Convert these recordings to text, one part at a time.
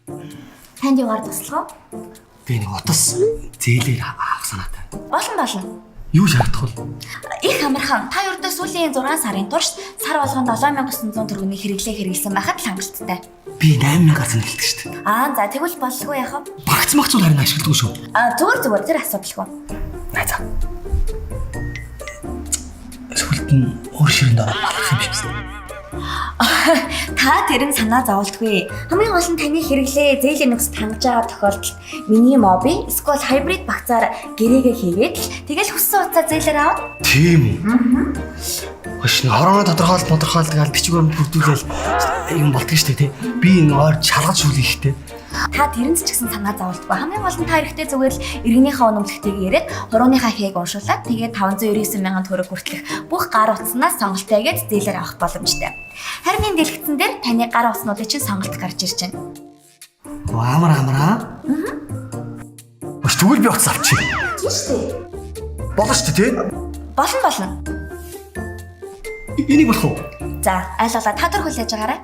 Танд юугаар туслах уу? Би нэг утас зээлээр авах санаатай. Болно. Юу шаардах вэ? Их амархан. Та ердөө сүүлийн 6 сарын турш сар болгонд 7900 төгрөгийн хэрэглээ хэрэглэсэн байхад л хангалттай. Би 8000 зэнэлдэг шүү дээ. За тэгвэл боллоо яах вэ? Багцмагцуул харин ашигладаг шүү. Зүгээр тэр асуудалгүй. Найзаа. Сүлд нь өөр ширэнд ороод балах юм шиг байна. Та тэр нь санаа зовлтгүй. Хамгийн гол нь таны хэрэглээ зээлийн нөхцөлд хангаж байгаа тохиолдолд мини моби эсвэл хайбрид багцаар гэрээгээ хийгээд тэгэл хүссэн утсаа зээлээр аваад. Тийм үү? Хош нэг хорооны тодорхойлолт гаал бичгээр бүрдүүлээл юм болдго шүү дээ тий. Би энэ ойр шалгаж шүлэх ихтэй. Та тэрэнц ч гэсэн санаа зовлтгүй. Хамгийн гол нь та эрэхтэй зүгээр л иргэнийхээ өнөмлөгтэйг яриад хурууныхаа хээг уншуулад тэгээд 599 мянган төгрөг хүртэлх бүх гар утаснаас сонголтойгээд зээлээр авах боломжтой. Харин энэ дэлгэцэн дээр таны гар утаснуудын чинь сонголт гарч ирж байна. Амар. Хош тэгвэл би утас авчих. Тийм шүү дээ. Болно шүү дээ тий. Болно. Энийг болох уу? За, айлгалаа та төр хүлээж байгаарай.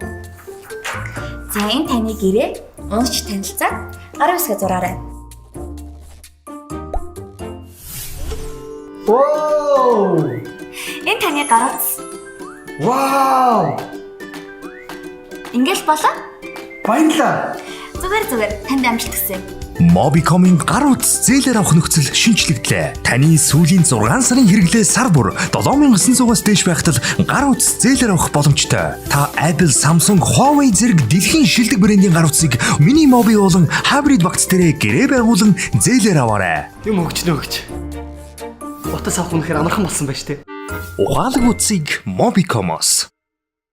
За, энэ таны гэрээ уншиж танилцаад гар үсгээ зураарай. Вау! Энэ таны гар утас. Вау! Ингээл болоо? Баярлалаа. Зүгээр танд амжилт хүсье. Mobicom-ийн гар утас зээлээр авах нөхцөл шинжлэхлээ. Таны сүүлийн 6 сарын хэрэглээ сар бүр 7900-аас дээш байхад гар утас зээлээр авах боломжтой. Та Apple, Samsung, Huawei зэрэг дэлхийн шилдэг брэндийн гар утсыг mini mobi болон hybrid багц дээрээ гэрээ байгуулан зээлээр аваарай. Юм өгч. Утас авах үнэхээр амархан болсон байж тээ. Ухаалаг утсыг Mobicom-оос